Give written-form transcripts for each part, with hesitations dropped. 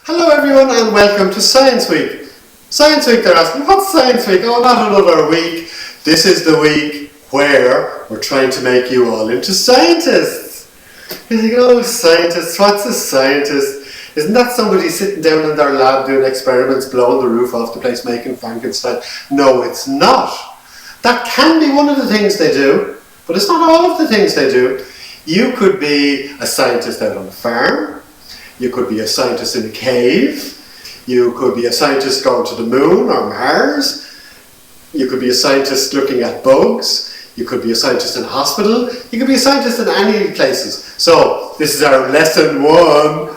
Hello everyone and welcome to Science Week. Science Week, they're asking, what's Science Week? Oh, not another week. This is the week where we're trying to make you all into scientists. You think, oh, scientists, what's a scientist? Isn't that somebody sitting down in their lab doing experiments, blowing the roof off the place, making Frankenstein? No, it's not. That can be one of the things they do, but it's not all of the things they do. You could be a scientist out on a farm. You could be a scientist in a cave. You could be a scientist going to the moon or Mars. You could be a scientist looking at bugs. You could be a scientist in a hospital. You could be a scientist in any places. So this is our lesson 1.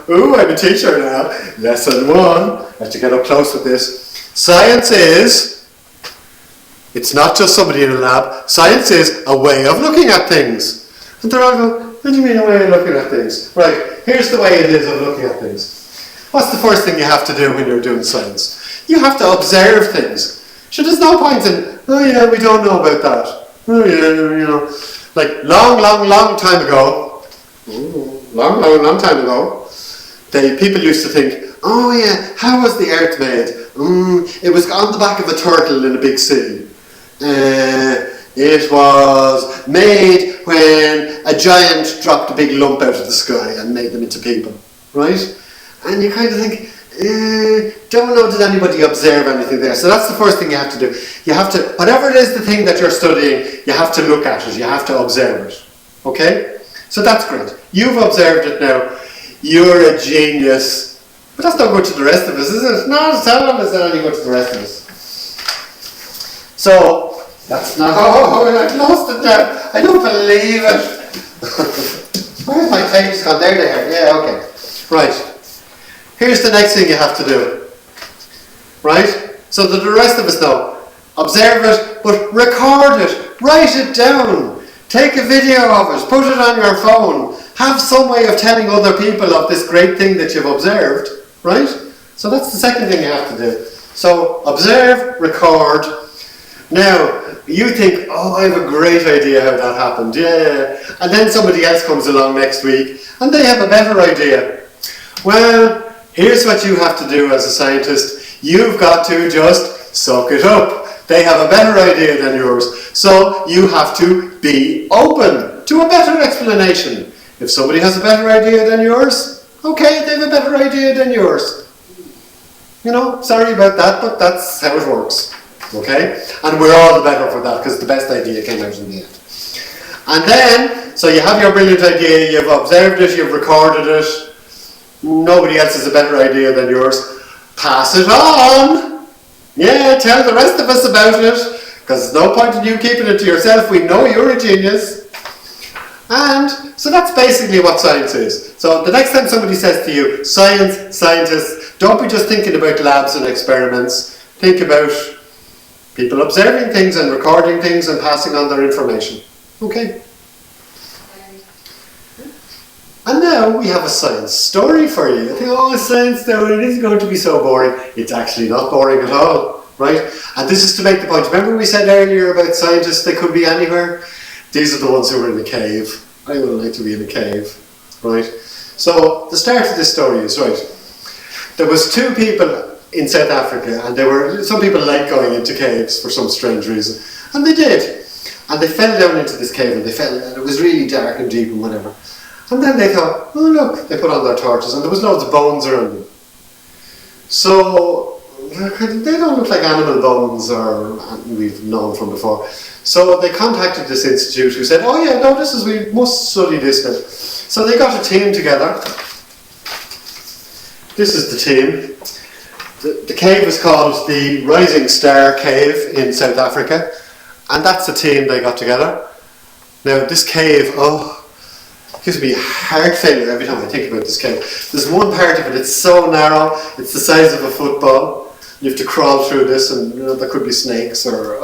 Ooh, I'm a teacher now. Lesson 1. I have to get up close with this. Science is, it's not just somebody in a lab. Science is a way of looking at things. And they're all going, what do you mean a way of looking at things? Right, here's the way it is of looking at things. What's the first thing you have to do when you're doing science? You have to observe things. So there's no point in, oh yeah, we don't know about that. Oh yeah, you know. Like long time ago, long time ago, people used to think, oh yeah, how was the earth made? It was on the back of a turtle in a big sea. It was made when a giant dropped a big lump out of the sky and made them into people, right? And you kind of think, don't know, did anybody observe anything there? So that's the first thing you have to do. You have to, whatever it is the thing that you're studying, you have to look at it, you have to observe it, okay? So that's great. You've observed it now. You're a genius. But that's not good to the rest of us, is it? No, it's not any good to the rest of us. So, that's not, oh, I've lost it now. I don't believe it. Where's my pages gone? There they are. Yeah, okay. Right. Here's the next thing you have to do. Right? So that the rest of us know. Observe it, but record it. Write it down. Take a video of it. Put it on your phone. Have some way of telling other people of this great thing that you've observed. Right? So that's the second thing you have to do. So observe, record. Now, you think, oh, I have a great idea how that happened, yeah. And then somebody else comes along next week and they have a better idea. Well, here's what you have to do as a scientist. You've got to just suck it up. They have a better idea than yours. So you have to be open to a better explanation. If somebody has a better idea than yours, okay, they have a better idea than yours. You know, sorry about that, but that's how it works. Okay? And we're all the better for that because the best idea came out in the end. And then, so you have your brilliant idea, you've observed it, you've recorded it, nobody else has a better idea than yours. Pass it on! Yeah, tell the rest of us about it because there's no point in you keeping it to yourself. We know you're a genius. And so that's basically what science is. So the next time somebody says to you, science, scientists, don't be just thinking about labs and experiments. Think about people observing things and recording things and passing on their information. Okay? And now we have a science story for you. You think, oh, a science story, it isn't going to be so boring. It's actually not boring at all, right? And this is to make the point. Remember we said earlier about scientists, they could be anywhere? These are the ones who were in a cave. I would like to be in a cave, right? So the start of this story is, right, there was 2 people in South Africa, and some people like going into caves for some strange reason, and they did, and they fell down into this cave, and and it was really dark and deep and whatever, and then they thought, oh look, they put on their torches, and there was loads of bones around them. So they don't look like animal bones or we've known from before. So they contacted this institute who said, oh yeah, no, we must study this now. So they got a team together. This is the team. The cave is called the Rising Stair Cave in South Africa, and that's the team they got together. Now this cave, it gives me heart failure every time I think about this cave. There's one part of it, it's so narrow, it's the size of a football. You have to crawl through this, and there could be snakes or,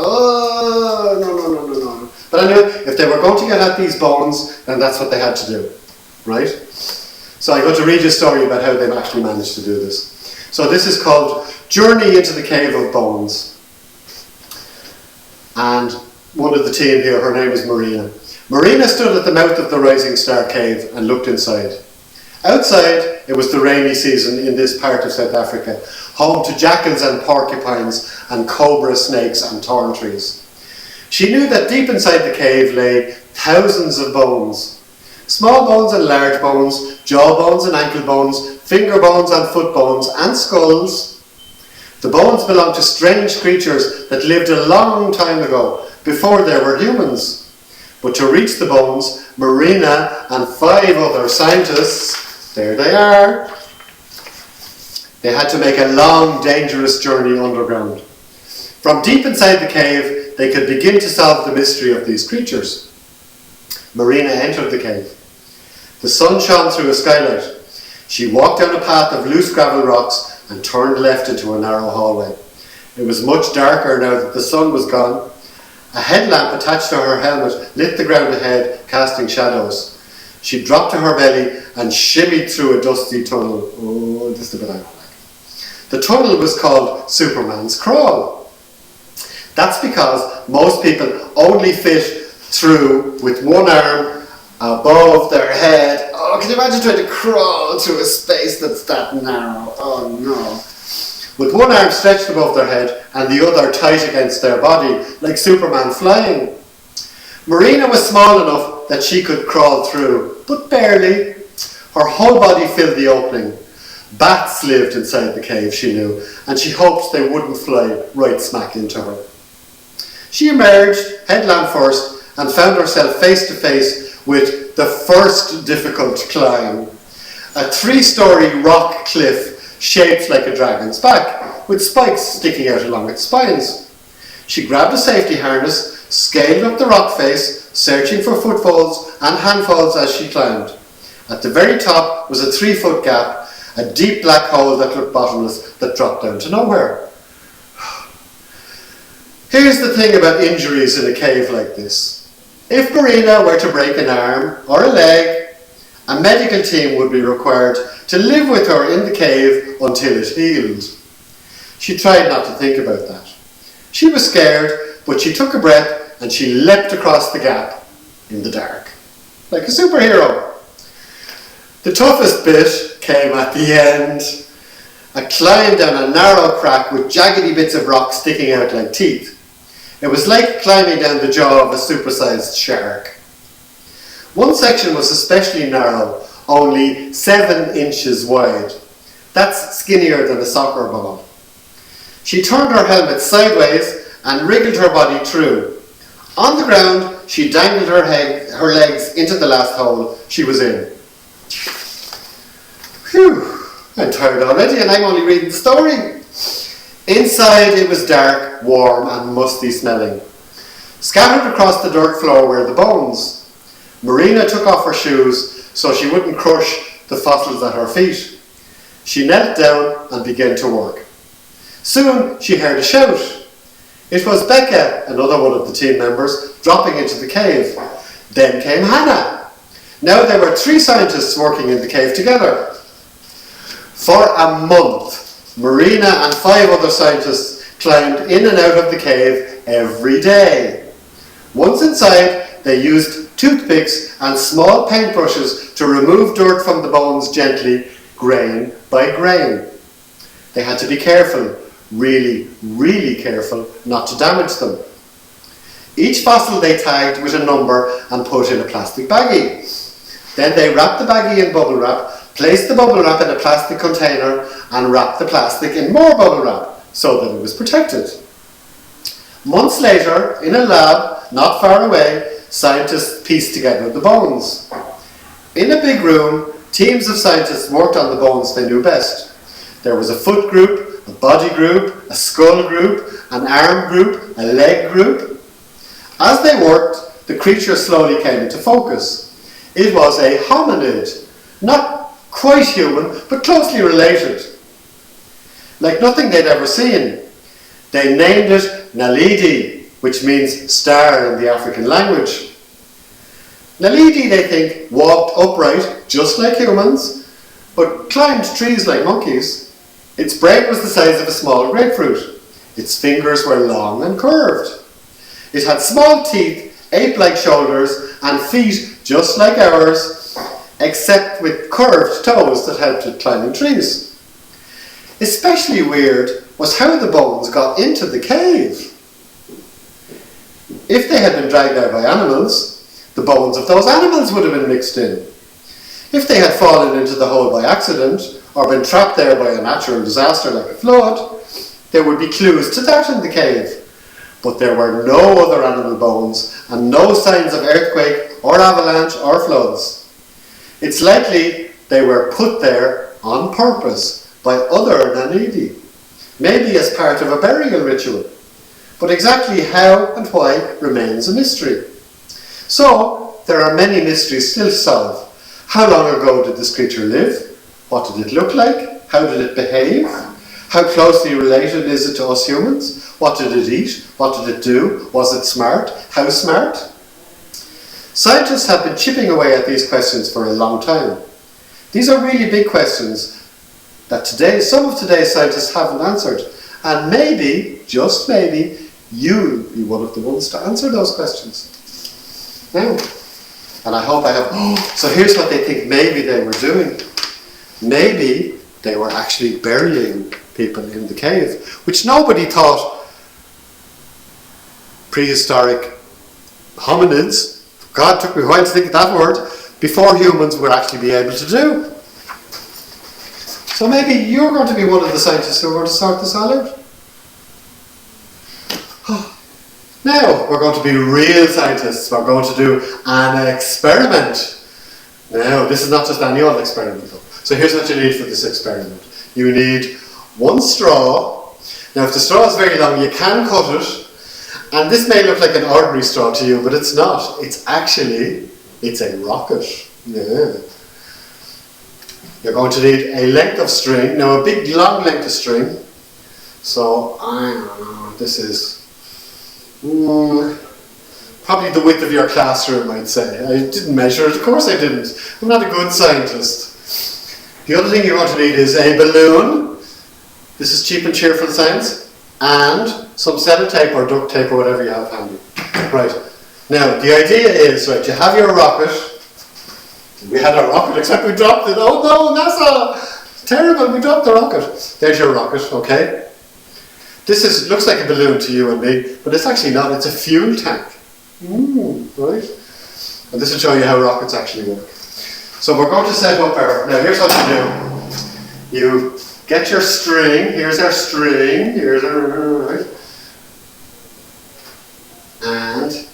no. But anyway, if they were going to get at these bones, then that's what they had to do, right? So I'm going to read you a story about how they've actually managed to do this. So this is called Journey into the Cave of Bones. And one of the team here, her name is Maria. Marina stood at the mouth of the Rising Star cave and looked inside. Outside, it was the rainy season in this part of South Africa, home to jackals and porcupines and cobra snakes and thorn trees. She knew that deep inside the cave lay thousands of bones. Small bones and large bones, jaw bones and ankle bones, finger bones and foot bones, and skulls. The bones belonged to strange creatures that lived a long time ago, before there were humans. But to reach the bones, Marina and 5 other scientists, there they are, they had to make a long, dangerous journey underground. From deep inside the cave, they could begin to solve the mystery of these creatures. Marina entered the cave. The sun shone through a skylight. She walked down a path of loose gravel rocks and turned left into a narrow hallway. It was much darker now that the sun was gone. A headlamp attached to her helmet lit the ground ahead, casting shadows. She dropped to her belly and shimmied through a dusty tunnel. Oh, just a bit out of whack. The tunnel was called Superman's Crawl. That's because most people only fit through with one arm above their head. Oh, can you imagine trying to crawl through a space that's that narrow? Oh no. With one arm stretched above their head and the other tight against their body, like Superman flying. Marina was small enough that she could crawl through, but barely. Her whole body filled the opening. Bats lived inside the cave, she knew, and she hoped they wouldn't fly right smack into her. She emerged, headlamp first, and found herself face to face with the first difficult climb. A 3-story rock cliff shaped like a dragon's back, with spikes sticking out along its spines. She grabbed a safety harness, scaled up the rock face, searching for footfolds and handfalls as she climbed. At the very top was a 3-foot gap, a deep black hole that looked bottomless, that dropped down to nowhere. Here's the thing about injuries in a cave like this. If Marina were to break an arm or a leg, a medical team would be required to live with her in the cave until it healed. She tried not to think about that. She was scared, but she took a breath and she leapt across the gap in the dark, like a superhero. The toughest bit came at the end. A climb down a narrow crack with jaggedy bits of rock sticking out like teeth. It was like climbing down the jaw of a supersized shark. One section was especially narrow, only 7 inches wide. That's skinnier than a soccer ball. She turned her helmet sideways and wriggled her body through. On the ground, she dangled her legs into the last hole she was in. Phew, I'm tired already and I'm only reading the story. Inside it was dark, warm and musty smelling. Scattered across the dirt floor were the bones. Marina took off her shoes so she wouldn't crush the fossils at her feet. She knelt down and began to work. Soon she heard a shout. It was Becca, another one of the team members, dropping into the cave. Then came Hannah. Now there were 3 scientists working in the cave together. For a month, Marina and 5 other scientists climbed in and out of the cave every day. Once inside, they used toothpicks and small paintbrushes to remove dirt from the bones gently, grain by grain. They had to be careful, really, really careful, not to damage them. Each fossil they tagged with a number and put in a plastic baggie. Then they wrapped the baggie in bubble wrap, placed the bubble wrap in a plastic container and wrapped the plastic in more bubble wrap so that it was protected. Months later, in a lab not far away, scientists pieced together the bones. In a big room, teams of scientists worked on the bones they knew best. There was a foot group, a body group, a skull group, an arm group, a leg group. As they worked, the creature slowly came into focus. It was a hominid, not quite human, but closely related. Like nothing they'd ever seen. They named it Naledi, which means star in the African language. Naledi, they think, walked upright, just like humans, but climbed trees like monkeys. Its brain was the size of a small grapefruit. Its fingers were long and curved. It had small teeth ape-like shoulders, and feet just like ours, except with curved toes that helped it climbing trees. Especially weird was how the bones got into the cave. If they had been dragged out by animals, the bones of those animals would have been mixed in. If they had fallen into the hole by accident, or been trapped there by a natural disaster like a flood, there would be clues to that in the cave. But there were no other animal bones, and no signs of earthquake, or avalanche, or floods. It's likely they were put there on purpose by other Nanidi, maybe as part of a burial ritual. But exactly how and why remains a mystery. So, there are many mysteries still to solve. How long ago did this creature live? What did it look like? How did it behave? How closely related is it to us humans? What did it eat? What did it do? Was it smart? How smart? Scientists have been chipping away at these questions for a long time. These are really big questions that some of today's scientists haven't answered. And maybe, just maybe, you'll be one of the ones to answer those questions. Now, and I hope I have... so here's what they think maybe they were doing. Maybe they were actually burying people in the cave, which nobody thought prehistoric hominids, God took me a while to think of that word, before humans would actually be able to do. So maybe you're going to be one of the scientists who are going to sort this all out. Now, we're going to be real scientists. We're going to do an experiment. Now, this is not just any old experiment though. So here's what you need for this experiment. You need one straw. Now, if the straw is very long, you can cut it. And this may look like an ordinary straw to you, but it's not. It's a rocket. Yeah. You're going to need a length of string. Now, a big long length of string. So, I don't know, this is probably the width of your classroom, I'd say. I didn't measure it, of course I didn't. I'm not a good scientist. The other thing you're going to need is a balloon. This is cheap and cheerful science. And some sellotape or duct tape or whatever you have handy. Right. Now, the idea is, right, you have your rocket. We had our rocket, except we dropped it. Oh no, NASA! It's terrible, we dropped the rocket. There's your rocket, okay? This looks like a balloon to you and me, but it's actually not, it's a fuel tank. Right? And this will show you how rockets actually work. So we're going to set up now here's what you do. You get your string, here's our string, right? And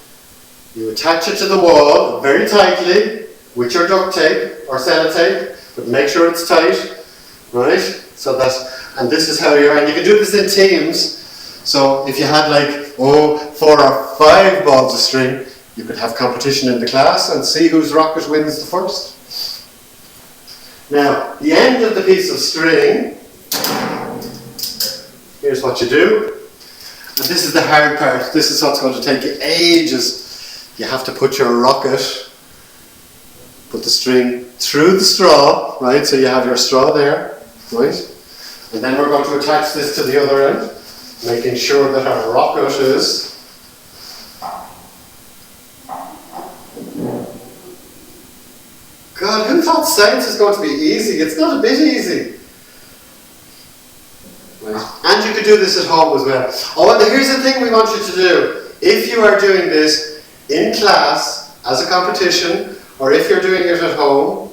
you attach it to the wall very tightly with your duct tape or sellotape, but make sure it's tight, right? So and this is how and you can do this in teams. So if you had like, 4 or 5 balls of string, you could have competition in the class and see whose rocket wins the first. Now, the end of the piece of string, here's what you do. And this is the hard part. This is what's going to take you ages. You have to put your rocket, put the string through the straw, right? So you have your straw there, right? And then we're going to attach this to the other end, making sure that our rocket is God, who thought science is going to be easy? It's not a bit easy. Right. And you could do this at home as well. Oh, and here's the thing we want you to do. If you are doing this in class as a competition, or if you're doing it at home,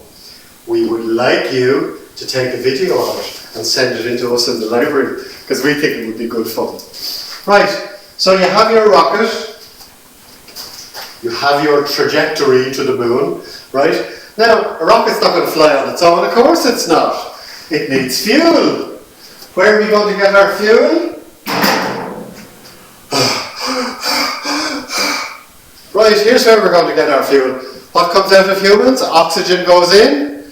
we would like you to take a video of it and send it into us in the library, because we think it would be good fun. Right, so you have your rocket, you have your trajectory to the moon, right? Now, a rocket's not going to fly on its own, of course it's not. It needs fuel. Where are we going to get our fuel? Right, here's where we're going to get our fuel. What comes out of humans? Oxygen goes in,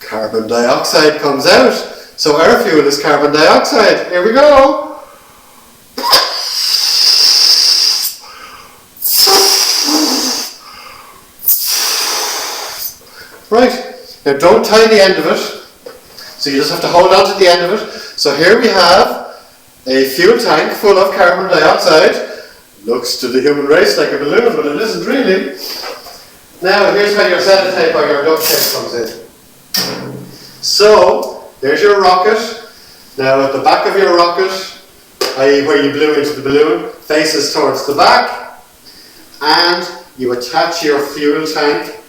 carbon dioxide comes out. So our fuel is carbon dioxide. Here we go. Right, now don't tie the end of it. So you just have to hold on to the end of it. So here we have a fuel tank full of carbon dioxide. Looks to the human race like a balloon, but it isn't really. Now, here's where your sellotape or your duct tape comes in. So, there's your rocket. Now, at the back of your rocket, i.e. where you blew into the balloon, faces towards the back, and you attach your fuel tank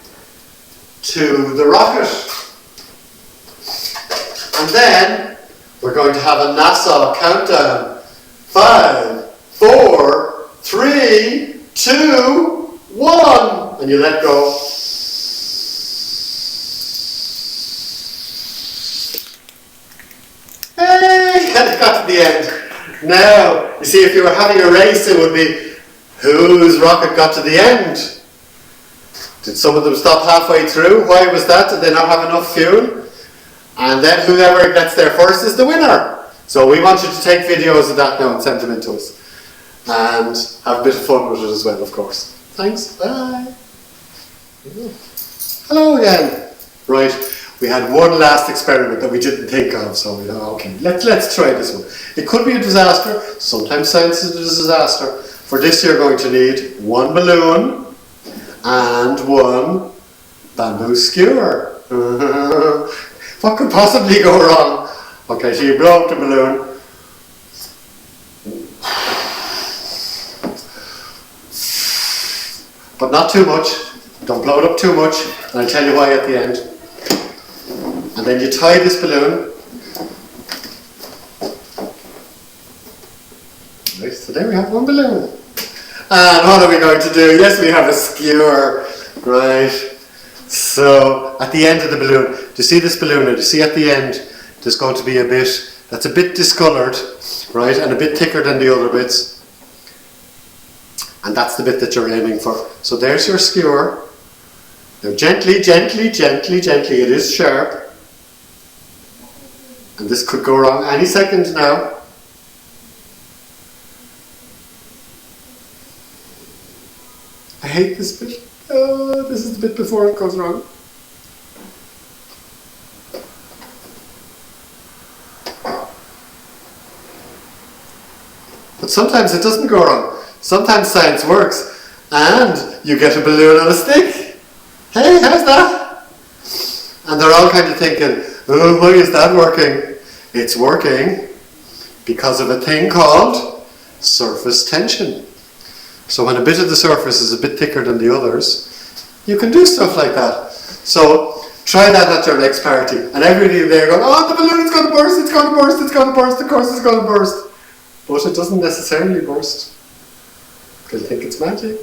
to the rocket. And then, we're going to have a NASA countdown. 5, 4, 3, 2, 1. And you let go. Hey! And it got to the end. Now, you see, if you were having a race, it would be whose rocket got to the end? Did some of them stop halfway through? Why was that? Did they not have enough fuel? And then whoever gets there first is the winner. So we want you to take videos of that now and send them in to us. And have a bit of fun with it as well, of course. Thanks. Bye. Hello again. Right. We had one last experiment that we didn't think of, so we thought, okay, let's try this one. It could be a disaster. Sometimes science is a disaster. For this, you're going to need one balloon and one bamboo skewer. What could possibly go wrong? Okay, so you blow up the balloon. But not too much. Don't blow it up too much. And I'll tell you why at the end. And then you tie this balloon. Right, so there we have one balloon. And what are we going to do? Yes, we have a skewer. Right. So at the end of the balloon, do you see this balloon? Do you see at the end there's going to be a bit that's a bit discoloured, right, and a bit thicker than the other bits. And that's the bit that you're aiming for. So there's your skewer. Now gently, gently, gently, gently, it is sharp. And this could go wrong any second now. I hate this bit. Oh, this is the bit before it goes wrong. But sometimes it doesn't go wrong. Sometimes science works and you get a balloon on a stick. Hey, how's that? And they're all kind of thinking, oh, why is that working? It's working because of a thing called surface tension. So when a bit of the surface is a bit thicker than the others, you can do stuff like that. So try that at your next party. And everybody there going, oh, the balloon is going to burst, it's going to burst, it's going to burst, of course it's going to burst. But it doesn't necessarily burst. They'll think it's magic.